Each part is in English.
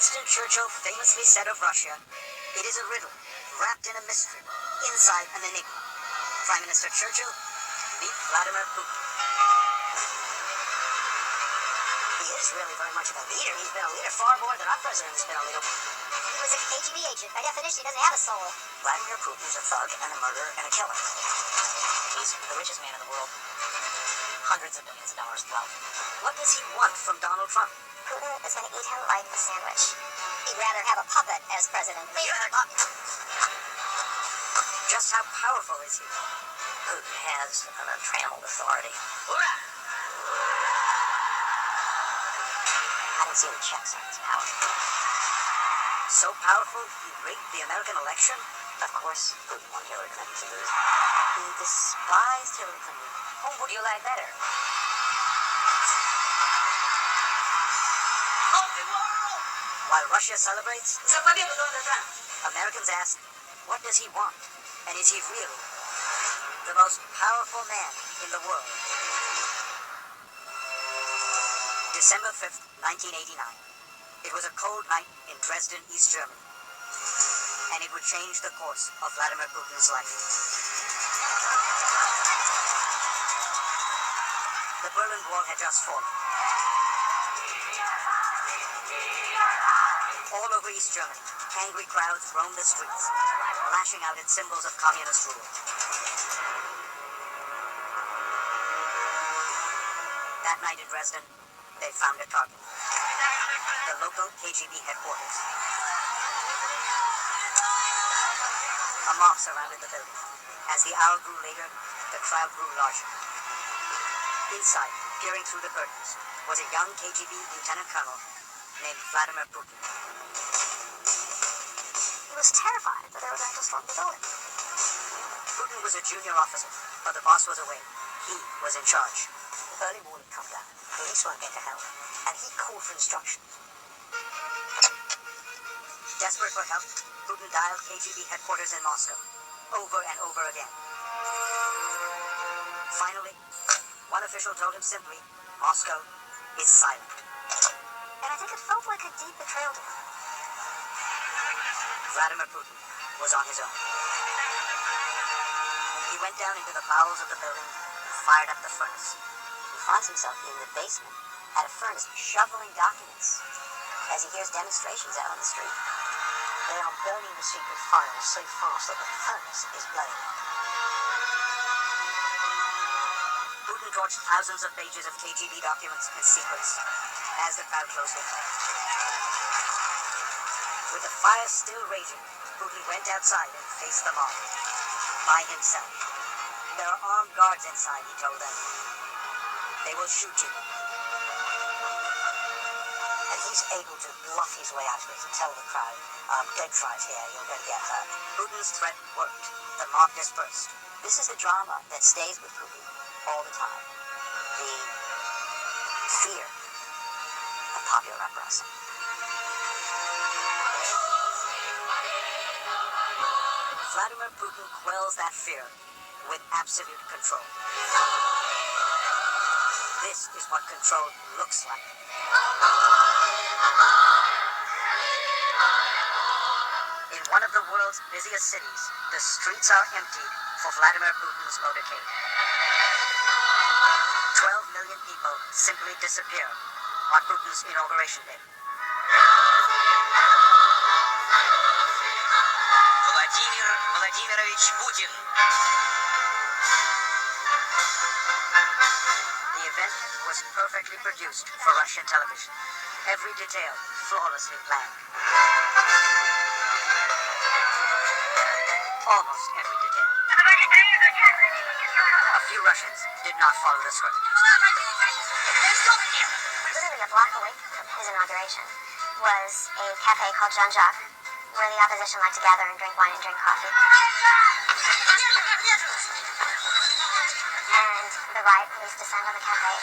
Winston Churchill famously said of Russia, "It is a riddle, wrapped in a mystery, inside an enigma." Prime Minister Churchill, meet Vladimir Putin. He is really very much of a leader. He's been a leader far more than our president has been a leader. He was a KGB agent. By definition, he doesn't have a soul. Vladimir Putin is a thug and a murderer and a killer. He's the richest man in the world. Hundreds of billions of dollars wealth. What does he want from Donald Trump? Putin is going to eat him like a sandwich. He'd rather have a puppet as president. Just how powerful is he? Putin has an untrammeled authority. I don't see any checks on his power. So powerful, he rigged the American election? Of course, Putin wanted Hillary Clinton to lose. He despised Hillary Clinton. Whom would you like better? While Russia celebrates, Americans ask, what does he want? And is he really the most powerful man in the world? December 5th, 1989. It was a cold night in Dresden, East Germany. And it would change the course of Vladimir Putin's life. The Berlin Wall had just fallen. All over East Germany, angry crowds roamed the streets, lashing out at symbols of communist rule. That night in Dresden, they found a target. The local KGB headquarters. A mob surrounded the building. As the hour grew later, the crowd grew larger. Inside, peering through the curtains, was a young KGB lieutenant colonel named Vladimir Putin. He was terrified that they were going to storm the building. Putin was a junior officer, but the boss was away. He was in charge. Early morning come down. Police weren't going to help, and he called for instructions. Desperate for help, Putin dialed KGB headquarters in Moscow, over and over again. Finally, one official told him simply, Moscow is silent. And I think it felt like a deep betrayal to him. Vladimir Putin was on his own. He went down into the bowels of the building and fired up the furnace. He finds himself in the basement at a furnace shoveling documents as he hears demonstrations out on the street. They are burning the secret files so fast that the furnace is blowing up. Putin torched thousands of pages of KGB documents and secrets as the crowd closed in. With the fire still raging, Putin went outside and faced the mob. By himself. There are armed guards inside, he told them. They will shoot you. And he's able to bluff his way out of it and tell the crowd, don't try it here, you're going to get hurt. Putin's threat worked. The mob dispersed. This is the drama that stays with Putin all the time. The fear of popular uprising. Vladimir Putin quells that fear with absolute control. This is what control looks like. In one of the world's busiest cities, the streets are emptied for Vladimir Putin's motorcade. 12 million people simply disappear on Putin's inauguration day. Vladimirovich Putin. The event was perfectly produced for Russian television. Every detail flawlessly planned. Almost every detail. A few Russians did not follow the script. Literally a block away from his inauguration was a cafe called Jean-Jacques, where the opposition liked to gather and drink wine and drink coffee. And the riot police descend on the cafe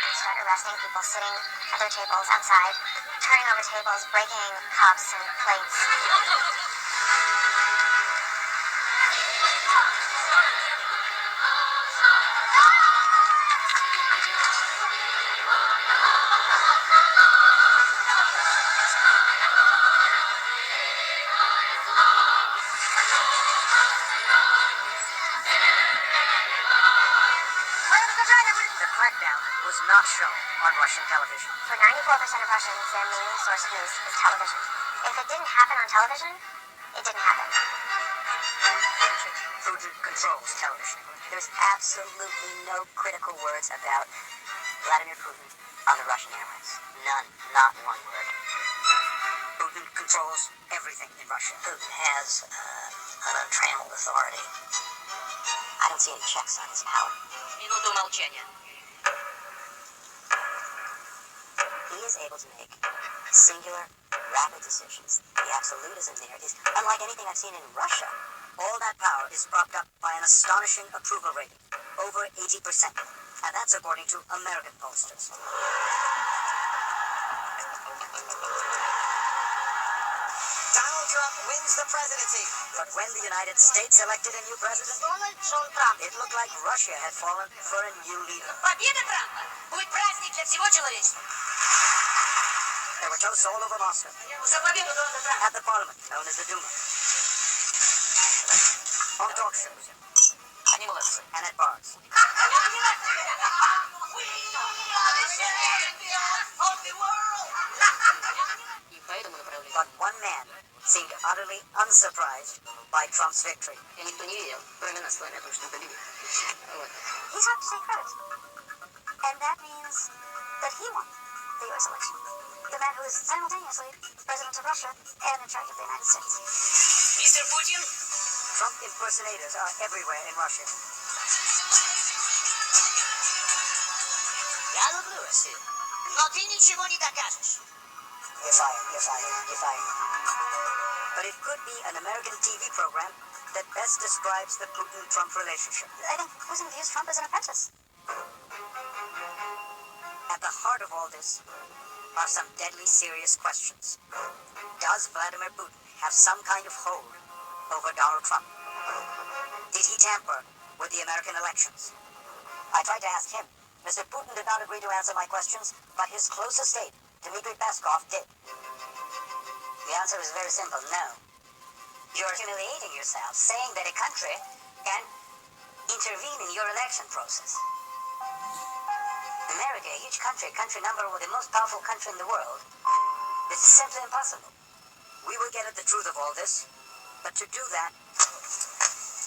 and start arresting people sitting at their tables outside, turning over tables, breaking cups and plates. television. For 94% of Russians, their main source of news is television. If it didn't happen on television, it didn't happen. Putin controls television. There's absolutely no critical words about Vladimir Putin on the Russian airwaves. None. Not one word. Putin controls everything in Russia. Putin has an untrammeled authority. I don't see any checks on his power. Минуту молчания. He is able to make singular, rapid decisions. The absolutism there is unlike anything I've seen in Russia. All that power is propped up by an astonishing approval rating, over 80%. And that's according to American pollsters. Donald Trump wins the presidency. But when the United States elected a new president, it looked like Russia had fallen for a new leader. Победа Трампа будет праздник для всего человечества. There were toasts all over Moscow. At the parliament, known as the Duma. On talk shows. And at bars. But one man seemed utterly unsurprised by Trump's victory. He's happy to take credit. And that means that he won the U.S. election. The man who is simultaneously president of Russia and in charge of the United States. Mr. Putin? Trump impersonators are everywhere in Russia. Я люблю Россию, но ты ничего не докажешь. You're fired. But it could be an American TV program that best describes the Putin-Trump relationship. I think Putin views Trump as an apprentice. At the heart of all this are some deadly serious questions. Does Vladimir Putin have some kind of hold over Donald Trump? Did he tamper with the American elections? I tried to ask him. Mr. Putin did not agree to answer my questions, but his closest aide, Dmitry Peskov, did. The answer is very simple, no. You're humiliating yourself, saying that a country can intervene in your election process. America, a huge country, country number one, the most powerful country in the world. This is simply impossible. We will get at the truth of all this, but to do that,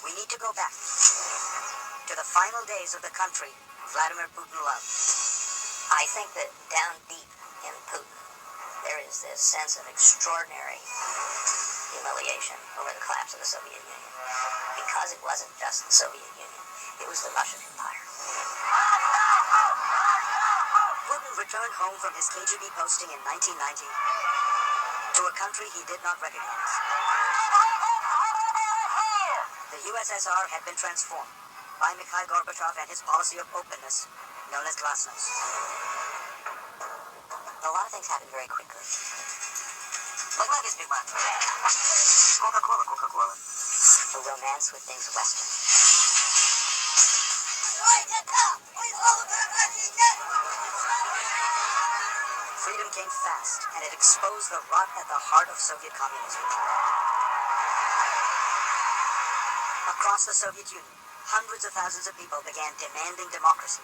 we need to go back to the final days of the country Vladimir Putin loved. I think that down deep in Putin, there is this sense of extraordinary humiliation over the collapse of the Soviet Union. Because it wasn't just the Soviet Union, it was the Russian Empire. Putin returned home from his KGB posting in 1990 to a country he did not recognize. The USSR had been transformed by Mikhail Gorbachev and his policy of openness, known as glasnost. A lot of things happened very quickly. Look like this big man. Coca-Cola. A romance with things Western. Freedom came fast, and it exposed the rot at the heart of Soviet communism. Across the Soviet Union, hundreds of thousands of people began demanding democracy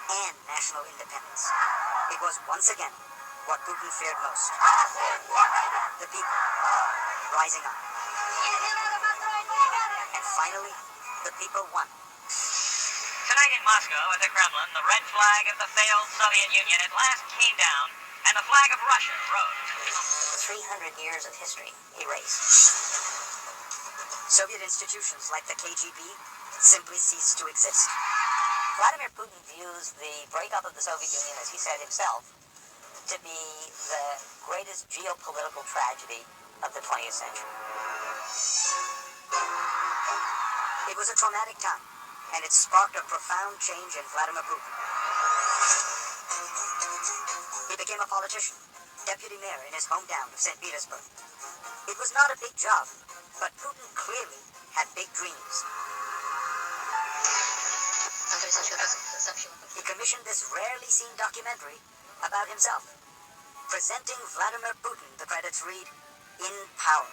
and national independence. It was once again what Putin feared most. The people rising up. And finally, the people won. Tonight in Moscow, at the Kremlin, the red flag of the failed Soviet Union at last came down, and the flag of Russia rose. 300 years of history erased. Soviet institutions like the KGB simply ceased to exist. Vladimir Putin views the breakup of the Soviet Union, as he said himself, to be the greatest geopolitical tragedy of the 20th century. It was a traumatic time, and it sparked a profound change in Vladimir Putin. He became a politician, deputy mayor in his hometown of St. Petersburg. It was not a big job, but Putin clearly had big dreams. He commissioned this rarely seen documentary about himself. Presenting Vladimir Putin, the credits read, In Power.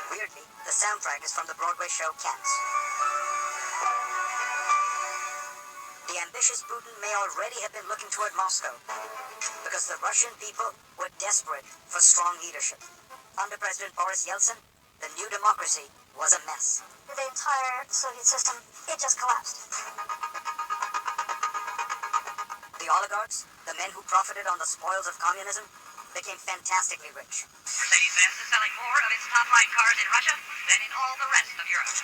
Weirdly, the soundtrack is from the Broadway show Cats. The ambitious Putin may already have been looking toward Moscow, because the Russian people were desperate for strong leadership. Under President Boris Yeltsin, the new democracy was a mess. The entire Soviet system, it just collapsed. The oligarchs, the men who profited on the spoils of communism, became fantastically rich. Mercedes-Benz is selling more of its top-line cars in Russia than in all the rest of Europe.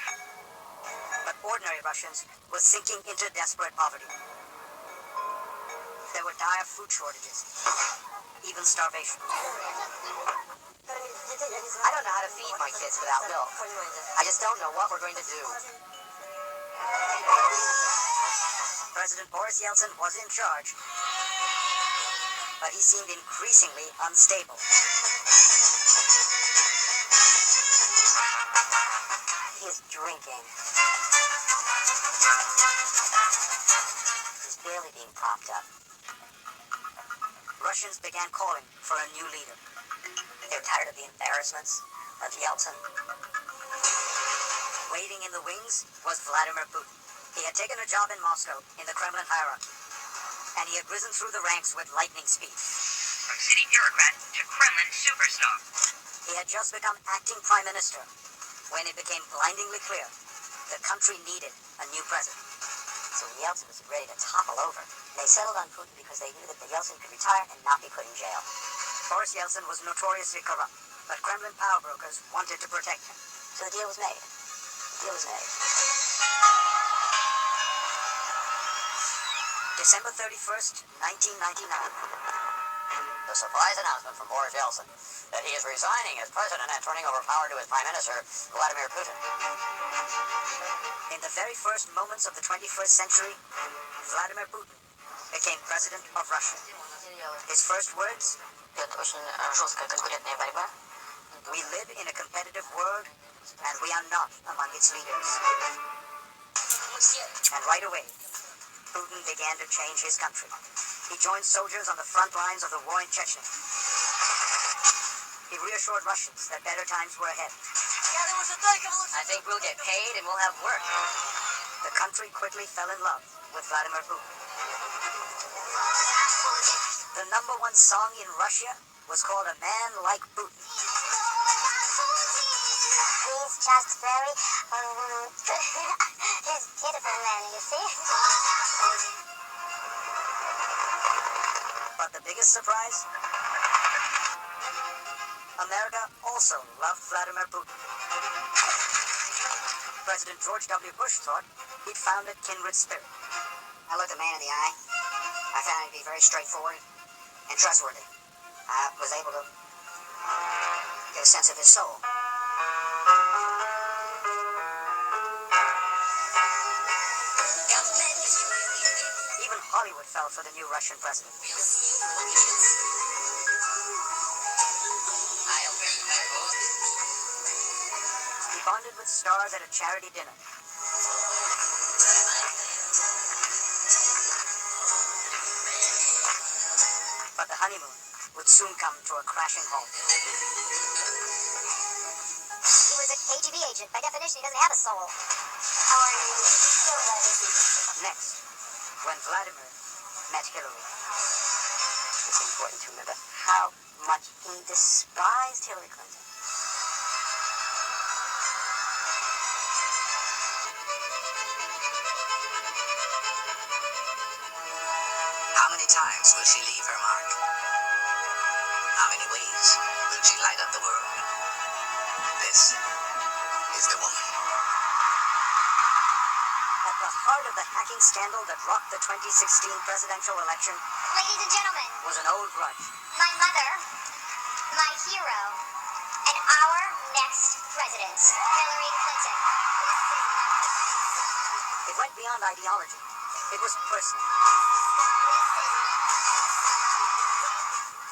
But ordinary Russians were sinking into desperate poverty. There were dire food shortages, even starvation. I don't know how to feed my kids without milk. I just don't know what we're going to do. President Boris Yeltsin was in charge, but he seemed increasingly unstable. He is drinking. He's barely being propped up. Russians began calling for a new leader. They're tired of the embarrassments of Yeltsin. Waiting in the wings was Vladimir Putin. He had taken a job in Moscow in the Kremlin hierarchy, and he had risen through the ranks with lightning speed. From city bureaucrat to Kremlin superstar. He had just become acting prime minister when it became blindingly clear the country needed a new president. So Yeltsin was ready to topple over. They settled on Putin because they knew that Yeltsin could retire and not be put in jail. Boris Yeltsin was notoriously corrupt, but Kremlin power brokers wanted to protect him. So the deal was made. The deal was made. December 31st, 1999. The surprise announcement from Boris Yeltsin that he is resigning as president and turning over power to his prime minister, Vladimir Putin. In the very first moments of the 21st century, Vladimir Putin became president of Russia. His first words, Это очень жесткая конкурентная борьба. "We live in a competitive world, and we are not among its leaders." And right away, Putin began to change his country. He joined soldiers on the front lines of the war in Chechnya. He reassured Russians that better times were ahead. I think we'll get paid and we'll have work. The country quickly fell in love with Vladimir Putin. The number one song in Russia was called "A Man Like Putin." He's just very, he's beautiful man, you see? But the biggest surprise? America also loved Vladimir Putin. President George W. Bush thought he'd found a kindred spirit. I looked a man in the eye. I found him to be very straightforward and trustworthy. I was able to get a sense of his soul. Even Hollywood fell for the new Russian president. He bonded with stars at a charity dinner. But the honeymoon would soon come to a crashing halt. He was a KGB agent. By definition, he doesn't have a soul. How are you? Next, when Vladimir met Hillary. It's important to remember how much he despised Hillary Clinton. How many times will she leave her mark? How many ways will she light up the world? This is the woman. At the heart of the hacking scandal that rocked the 2016 presidential election Ladies and gentlemen, was an old grudge. my mother, my hero, and our next president, Hillary Clinton. It went beyond ideology. It was personal.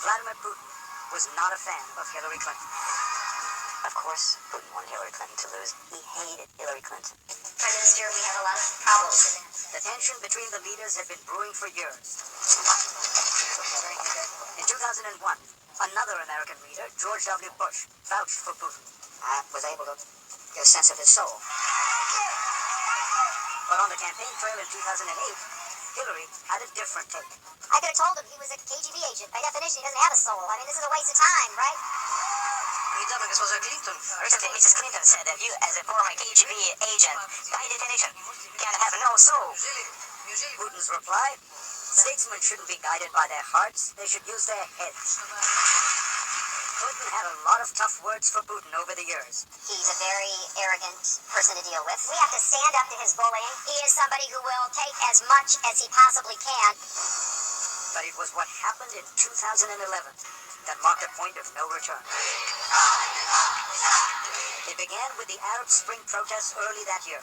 Vladimir Putin was not a fan of Hillary Clinton. Of course, Putin wanted Hillary Clinton to lose. He hated Hillary Clinton. Prime Minister, we have a lot of problems in it. The tension between the leaders had been brewing for years. In 2001, another American leader, George W. Bush, vouched for Putin. I was able to get a sense of his soul. But on the campaign trail in 2008, Hillary had a different take. I could have told him he was a KGB agent. By definition, he doesn't have a soul. I mean, this is a waste of time, right? Recently, Mrs. Clinton said that you, as a former KGB agent, by definition, can have no soul. Putin's reply? Statesmen shouldn't be guided by their hearts. They should use their heads. Putin had a lot of tough words for Putin over the years. He's a very arrogant person to deal with. We have to stand up to his bullying. He is somebody who will take as much as he possibly can. But it was what happened in 2011 that marked a point of no return. It began with the Arab Spring protests early that year.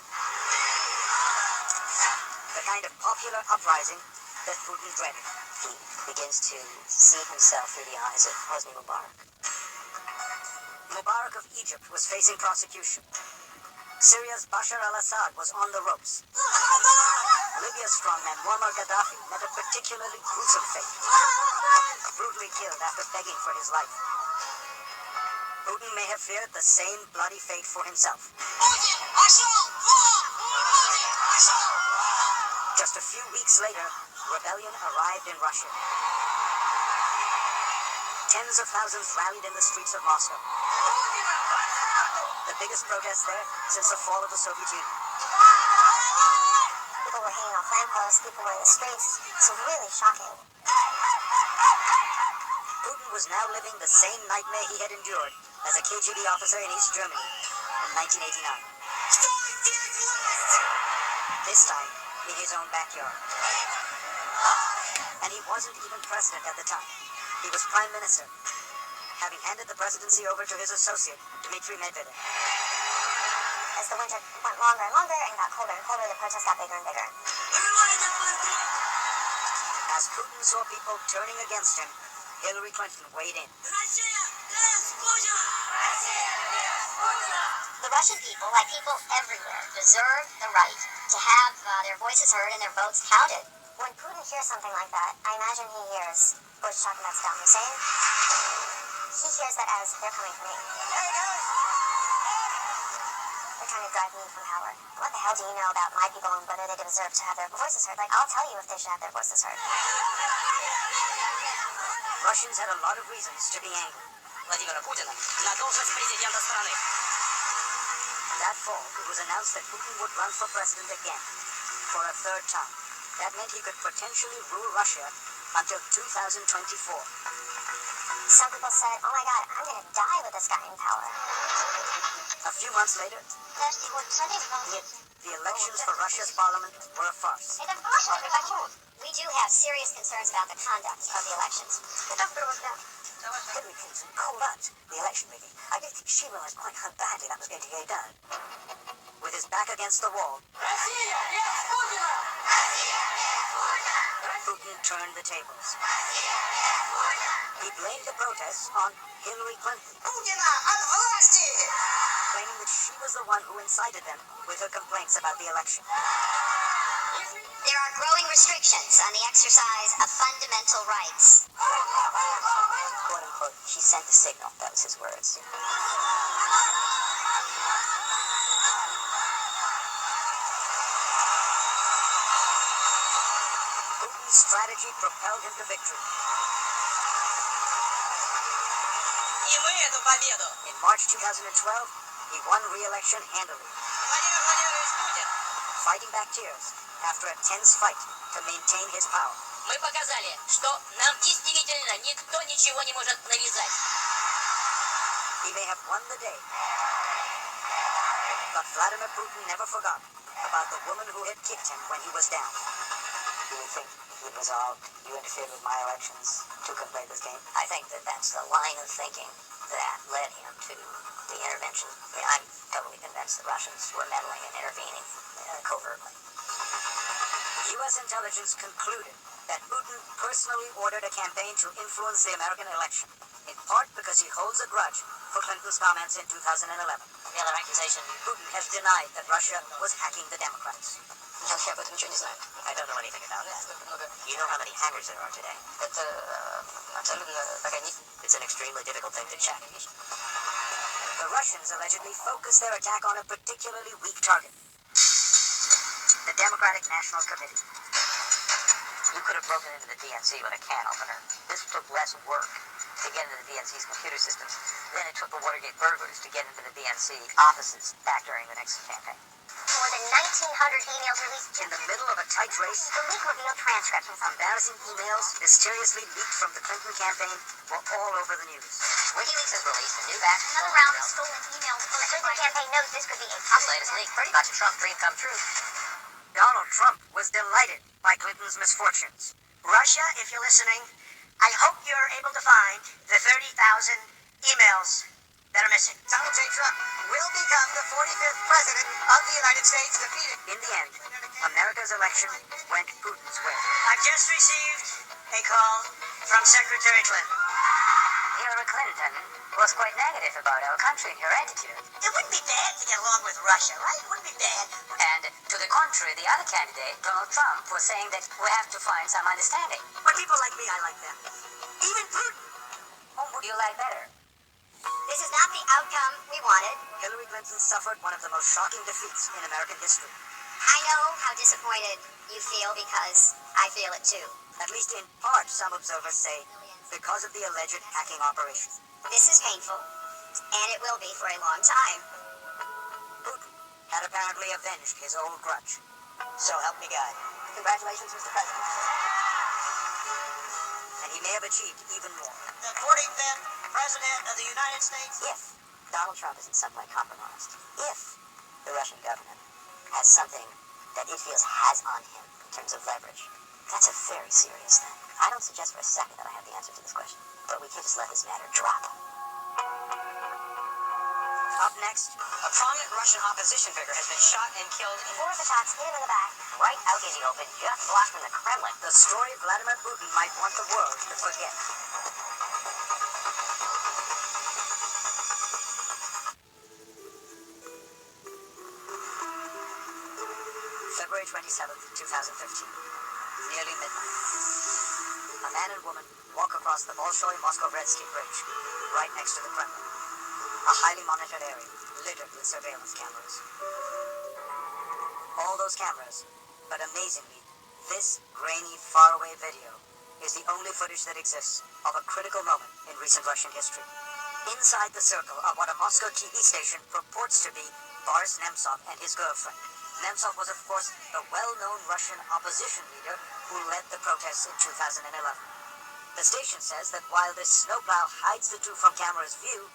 The kind of popular uprising that Putin dreaded. He begins to see himself through the eyes of Hosni Mubarak. Mubarak of Egypt was facing prosecution. Syria's Bashar al-Assad was on the ropes. Libya's strongman Muammar Gaddafi met a particularly gruesome fate. Brutally killed after begging for his life. Putin may have feared the same bloody fate for himself. Just a few weeks later, rebellion arrived in Russia. Tens of thousands rallied in the streets of Moscow. The biggest protest there since the fall of the Soviet Union. People were hanging off lampposts, people were in the streets. It's really shocking. Putin was now living the same nightmare he had endured as a KGB officer in East Germany in 1989. This time, in his own backyard. And he wasn't even president at the time. He was prime minister, having handed the presidency over to his associate, Dmitry Medvedev. As the winter went longer and longer and got colder and colder, the protests got bigger and bigger. As Putin saw people turning against him, Hillary Clinton weighed in. The Russian people, like people everywhere, deserve the right to have their voices heard and their votes counted. When Putin hears something like that, I imagine he hears Bush talking about Saddam Hussein. He hears that as they're coming for me. They're trying to drive me from power. What the hell do you know about my people and whether they deserve to have their voices heard? Like, I'll tell you if they should have their voices heard. Russians had a lot of reasons to be angry. Владимира Путина на должность президента страны. That fall, it was announced that Putin would run for president again, for a third time. That meant he could potentially rule Russia until 2024. Some people said, oh my God, I'm going to die with this guy in power. A few months later, the elections for Russia's parliament were a farce. We do have serious concerns about the conduct of the elections. Hillary Clinton called out the election rigging. I don't think she realized quite how badly that was going to go down. With his back against the wall, Putin turned the tables. He blamed the protests on Hillary Clinton, claiming that she was the one who incited them with her complaints about the election. There are growing restrictions on the exercise of fundamental rights. "Quote unquote, she sent a signal," that was his words. Putin's strategy propelled him to victory. И мы эту победу. In March 2012, he won re-election handily, Владимир Владимирович Путин. fighting back tears after a tense fight to maintain his power. Мы показали, что нам действительно никто ничего не может навязать. He may have won the day, but Vladimir Putin never forgot about the woman who had kicked him when he was down. Do you think he resolved you interfered with my elections to play this game? I think that that's the line of thinking that led him to the intervention. I mean, I'm totally convinced the Russians were meddling and intervening covertly. U.S. intelligence concluded that Putin personally ordered a campaign to influence the American election, in part because he holds a grudge for Clinton's comments in 2011. The other accusation, Putin has denied that Russia was hacking the Democrats. я об этом ничего не знаю. I don't know anything about that. You know how many hackers there are today? Это абсолютно такая It's an extremely difficult thing to check. The Russians allegedly focused their attack on a particularly weak target: the Democratic National Committee. You could have broken into the DNC with a can opener. This took less work to get into the DNC's computer systems than it took the Watergate burglars to get into the DNC offices back during the Nixon campaign. More than 1,900 emails released. In the middle of a tight race, The leak revealed transcripts from some embarrassing emails mysteriously leaked from the Clinton campaign were all over the news. WikiLeaks has released a new batch of another round of stolen emails. The Clinton campaign knows this could be a This latest leak, pretty much a Trump dream come true. Donald Trump was delighted by Clinton's misfortunes. Russia, if you're listening, I hope you're able to find the 30,000 emails that are missing. Donald J. Trump will become the 45th president of the United States, defeated. In the end, America's election went Putin's way. I've just received a call from Secretary Clinton. Hillary Clinton was quite negative about our country and her attitude. It wouldn't be bad to get along with Russia, right? It wouldn't be bad. And to the contrary, the other candidate, Donald Trump, was saying that we have to find some understanding. But people like me, I like them. Even Putin. Whom would you like better? This is not the outcome we wanted. Hillary Clinton suffered one of the most shocking defeats in American history. I know how disappointed you feel because I feel it too. At least in part, some observers say, because of the alleged hacking operation. This is painful, and it will be for a long time. Putin had apparently avenged his old grudge. So help me God. Congratulations, Mr. President. And he may have achieved even more. The 45th president of the United States. If Donald Trump is in some way compromised, if the Russian government has something that it feels has on him in terms of leverage, that's a very serious thing. I don't suggest for a second that I have the answer to this question, but we can't just let this matter drop. Up next, A prominent Russian opposition figure has been shot and killed in... Four of the shots hit him in the back. Right out in the open, just blocked from the Kremlin. the story Vladimir Putin might want the world to forget. February 27th, 2015. Nearly midnight. A man and woman walk across the Bolshoi-Moscow-Bredsky Bridge, right next to the Kremlin. A highly monitored area, littered with surveillance cameras. All those cameras, but amazingly, this grainy, faraway video is the only footage that exists of a critical moment in recent Russian history. Inside the circle of what a Moscow TV station purports to be Boris Nemtsov and his girlfriend. Nemtsov was, of course, the well-known Russian opposition leader who led the protests in 2011. The station says that while this snowplow hides the two from camera's view,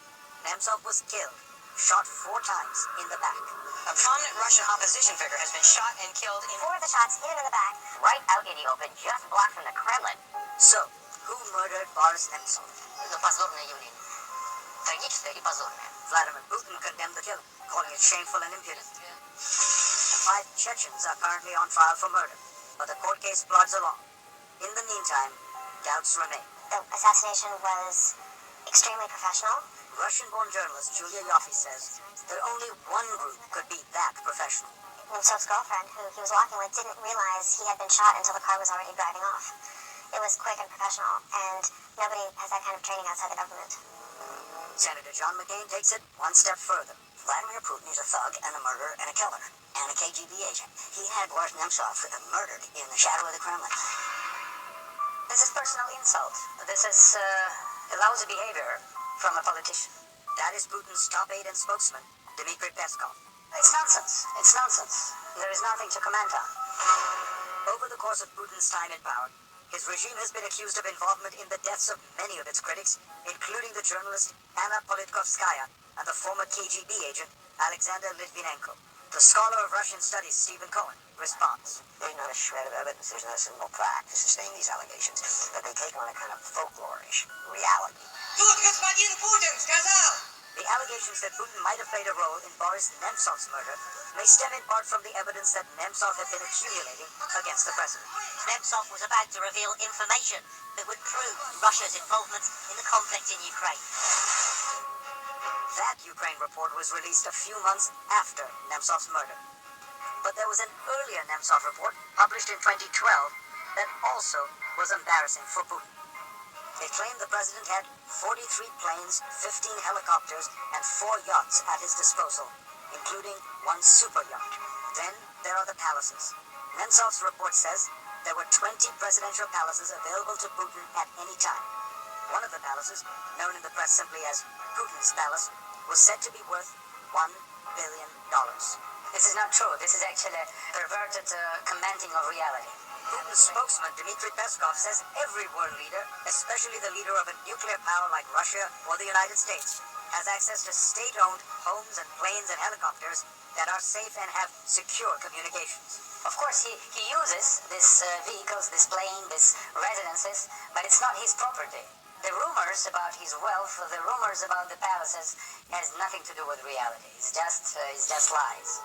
Nemtsov was killed, shot 4 times in the back. A prominent Russian opposition figure has been shot and killed in... Four of the shots hit him in the back. Right out in the open, just blocked from the Kremlin. So, who murdered Boris Nemtsov? Это позорное явление. Трагическое и позорное. Vladimir Putin condemned the killing, calling it shameful and impudent. 5 Chechens are currently on trial for murder, but the court case plods along. In the meantime, doubts remain. The assassination was extremely professional. Russian-born journalist Julia Yoffe says that only one group could be that professional. Nemtsov's girlfriend, who he was walking with, didn't realize he had been shot until the car was already driving off. It was quick and professional, and nobody has that kind of training outside the government. Senator John McCain takes it one step further. Vladimir Putin is a thug and a murderer and a killer, and a KGB agent. He had Boris Nemtsov murdered in the shadow of the Kremlin. This is personal insult. This is lousy behavior from a politician. That is Putin's top aide and spokesman, Dmitry Peskov. It's nonsense. It's nonsense. There is nothing to comment on. Over the course of Putin's time in power, his regime has been accused of involvement in the deaths of many of its critics, including the journalist Anna Politkovskaya and the former KGB agent Alexander Litvinenko. The scholar of Russian studies, Stephen Cohen, responds. There's not a shred of evidence, there's not a single fact to sustain these allegations, but they take on a kind of folklore-ish reality. Тут господин Путин сказал! The allegations that Putin might have played a role in Boris Nemtsov's murder may stem in part from the evidence that Nemtsov had been accumulating against the president. Nemtsov was about to reveal information that would prove Russia's involvement in the conflict in Ukraine. That Ukraine report was released a few months after Nemtsov's murder. But there was an earlier Nemtsov report, published in 2012, that also was embarrassing for Putin. It claimed the president had 43 planes, 15 helicopters, and 4 yachts at his disposal, including one super yacht. Then there are the palaces. Nemtsov's report says There were 20 presidential palaces available to Putin at any time. One of the palaces, known in the press simply as Putin's Palace, was said to be worth $1 billion. This is not true. This is actually a perverted commenting of reality. Putin's spokesman, Dmitry Peskov, says every world leader, especially the leader of a nuclear power like Russia or the United States, has access to state-owned homes and planes and helicopters that are safe and have secure communications. Of course, he uses these vehicles, this plane, these residences, but it's not his property. The rumors about his wealth, the rumors about the palaces, has nothing to do with reality. It's just lies.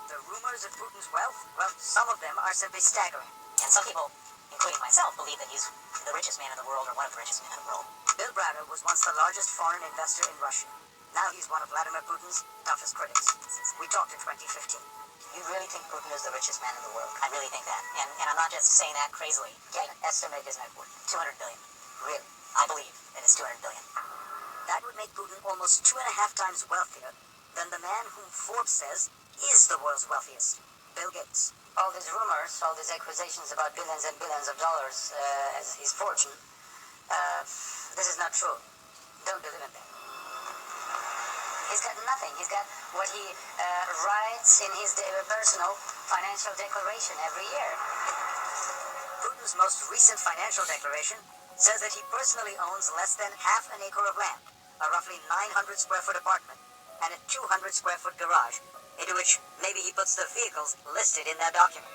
The rumors of Putin's wealth, well, some of them are simply staggering. And some people, including myself, believe that he's the richest man in the world or one of the richest men in the world. Bill Browder was once the largest foreign investor in Russia. Now he's one of Vladimir Putin's toughest critics. We talked in 2015. You really think Putin is the richest man in the world? I really think that. And I'm not just saying that crazily. Yeah, estimate his net worth. 200 billion. Really? I believe that it's 200 billion. That would make Putin almost 2.5 times wealthier than the man whom Forbes says is the world's wealthiest, Bill Gates. All these rumors, all these accusations about billions and billions of dollars as his fortune, this is not true. Don't believe in that. He's got nothing. He's got what he writes in his personal financial declaration every year. Putin's most recent financial declaration says that he personally owns less than half an acre of land, a roughly 900 square foot apartment, and a 200 square foot garage, into which maybe he puts the vehicles listed in that document.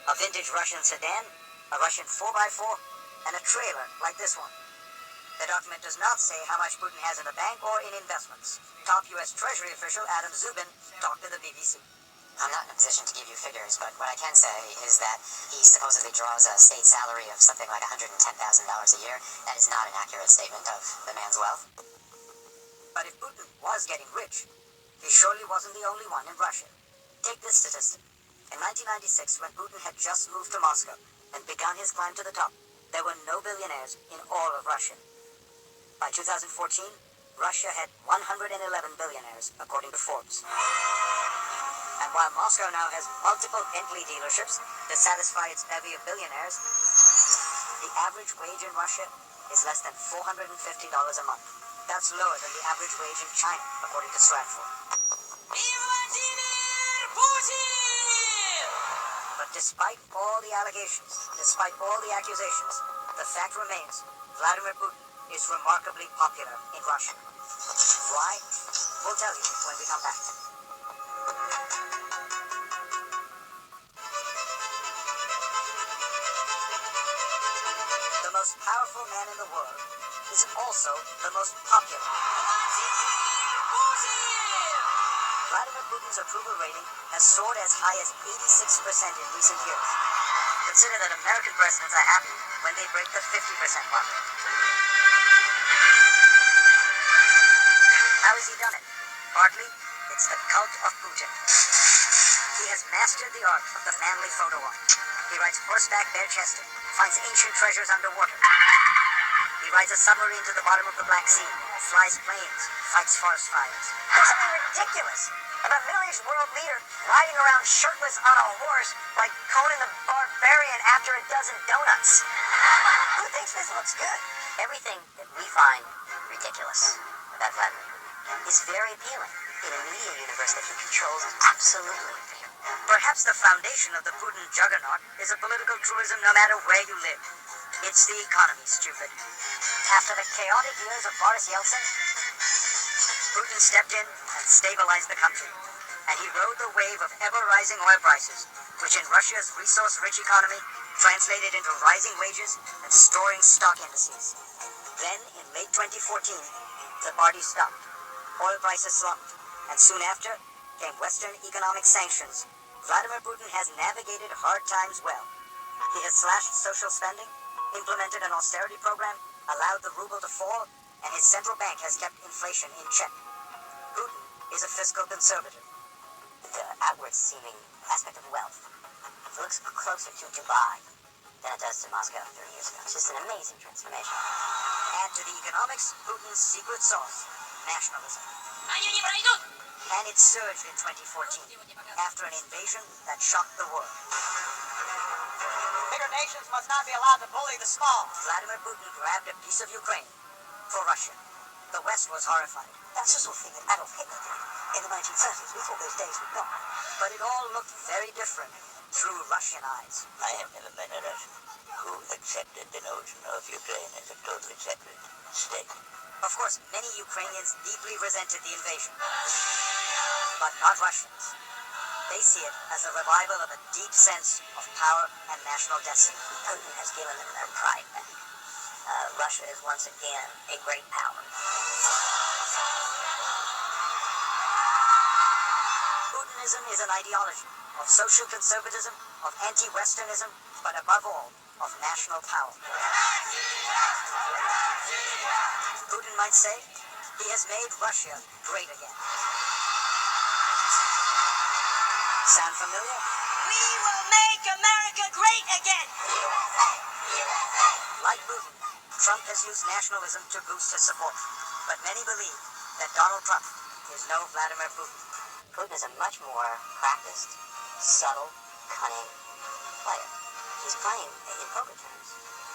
A vintage Russian sedan, a Russian 4x4, and a trailer like this one. The document does not say how much Putin has in the bank or in investments. Top U.S. Treasury official Adam Zubin talked to the BBC. I'm not in a position to give you figures, but what I can say is that he supposedly draws a state salary of something like $110,000 a year. That is not an accurate statement of the man's wealth. But if Putin was getting rich, he surely wasn't the only one in Russia. Take this statistic. In 1996, when Putin had just moved to Moscow and begun his climb to the top, there were no billionaires in all of Russia. By 2014, Russia had 111 billionaires, according to Forbes. And while Moscow now has multiple Bentley dealerships to satisfy its bevy of billionaires, the average wage in Russia is less than $450 a month. That's lower than the average wage in China, according to Stratford. But despite all the allegations, despite all the accusations, the fact remains, Vladimir Putin is remarkably popular in Russia. Why? We'll tell you when we come back. The most powerful man in the world is also the most popular. Vladimir Putin's approval rating has soared as high as 86% in recent years. Consider that American presidents are happy when they break the 50% mark. How has he done it? Partly, it's the cult of Putin. He has mastered the art of the manly photo op. He rides horseback bare-chested, finds ancient treasures underwater. He rides a submarine to the bottom of the Black Sea, flies planes, fights forest fires. There's something ridiculous about a middle-aged world leader riding around shirtless on a horse like Conan the Barbarian after a dozen donuts. Who thinks this looks good? Everything that we find ridiculous about Vladimir is very appealing in a media universe that he controls absolutely. Perhaps the foundation of the Putin juggernaut is a political truism no matter where you live. It's the economy, stupid. After the chaotic years of Boris Yeltsin, Putin stepped in and stabilized the country. And he rode the wave of ever-rising oil prices, which in Russia's resource-rich economy translated into rising wages and soaring stock indices. Then, in late 2014, the party stopped. Oil prices slumped, and soon after came Western economic sanctions. Vladimir Putin has navigated hard times well. He has slashed social spending, implemented an austerity program, allowed the ruble to fall, and his central bank has kept inflation in check. Putin is a fiscal conservative. the outward-seeming aspect of wealth looks closer to Dubai than it does to Moscow 30 years ago. It's just an amazing transformation. Add to the economics Putin's secret sauce, nationalism. Они не пройдут! And it surged in 2014 after an invasion that shocked the world. nations must not be allowed to bully the small. Vladimir Putin grabbed a piece of Ukraine for Russia. The West was horrified. That's the sort of thing that Adolf Hitler did in the 1930s. We thought those days were gone. But it all looked very different through Russian eyes. I have never met a Russian who accepted the notion of Ukraine as a totally separate state. Of course, many Ukrainians deeply resented the invasion, but not Russians. They see it as a revival of a deep sense of power and national destiny. Putin has given them their pride back. Russia is once again a great power. Putinism is an ideology of social conservatism, of anti-Westernism, but above all, of national power. Putin might say he has made Russia great again. Sound familiar? We will make America great again. Like Putin, Trump has used nationalism to boost his support, but many believe that Donald Trump is no Vladimir Putin. Putin is a much more practiced, subtle, cunning player. He's playing, in poker terms,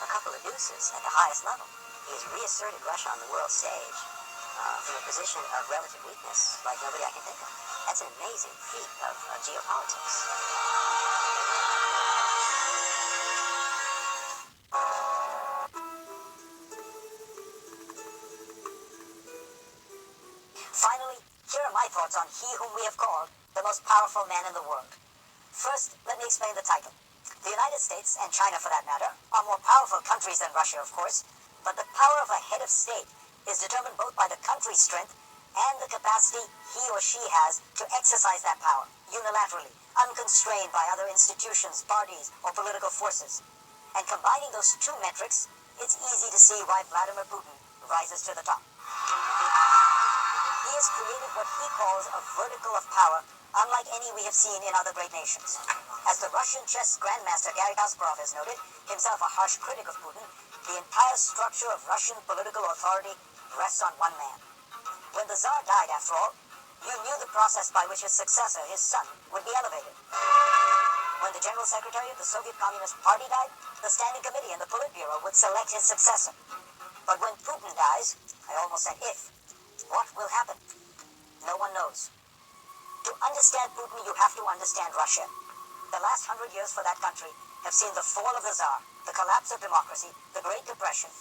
a couple of deuces at the highest level. He has reasserted Russia on the world stage from a position of relative weakness like nobody I can think of. That's an amazing feat of geopolitics. Finally, here are my thoughts on he whom we have called the most powerful man in the world. First, let me explain the title. The United States, and China for that matter, are more powerful countries than Russia, of course, but the power of a head of state is determined both by the country's strength and the capacity he or she has to exercise that power unilaterally, unconstrained by other institutions, parties, or political forces. And combining those two metrics, it's easy to see why Vladimir Putin rises to the top. He has created what he calls a vertical of power, unlike any we have seen in other great nations. As the Russian chess grandmaster Garry Kasparov has noted, himself a harsh critic of Putin, the entire structure of Russian political authority rests on one man. When the Tsar died, after all, you knew the process by which his successor, his son, would be elevated. When the General Secretary of the Soviet Communist Party died, the Standing Committee and the Politburo would select his successor. But when Putin dies, I almost said if, what will happen? No one knows. To understand Putin, you have to understand Russia. The last 100 years for that country have seen the fall of the Tsar, the collapse of democracy, the Great Depression,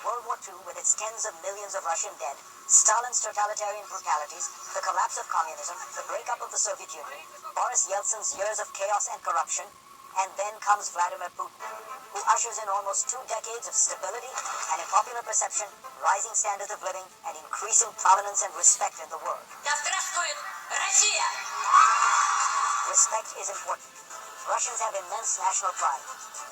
World War II with its tens of millions of Russian dead, Stalin's totalitarian brutalities, the collapse of communism, the breakup of the Soviet Union, Boris Yeltsin's years of chaos and corruption, and then comes Vladimir Putin, who ushers in almost 2 decades of stability and, in popular perception, rising standards of living and increasing prominence and respect in the world. Да здравствует Россия! Respect is important. Russians have immense national pride.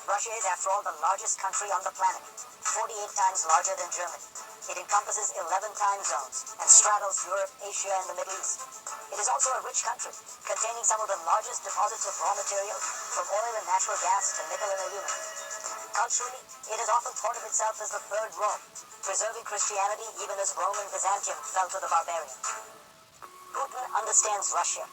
Russia is, after all, the largest country on the planet, 48 times larger than Germany. It encompasses 11 time zones and straddles Europe, Asia, and the Middle East. It is also a rich country, containing some of the largest deposits of raw material, from oil and natural gas to nickel and aluminum. Culturally, it has often thought of itself as the Third Rome, preserving Christianity even as Rome and Byzantium fell to the barbarians. Putin understands Russia,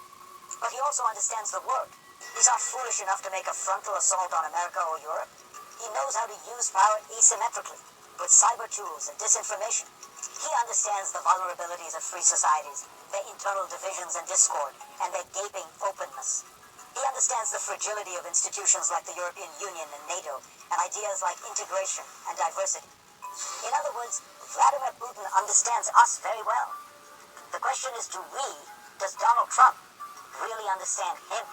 but he also understands the world. He's not foolish enough to make a frontal assault on America or Europe. He knows how to use power asymmetrically, with cyber tools and disinformation. He understands the vulnerabilities of free societies, their internal divisions and discord, and their gaping openness. He understands the fragility of institutions like the European Union and NATO, and ideas like integration and diversity. In other words, Vladimir Putin understands us very well. The question is, does Donald Trump really understand him?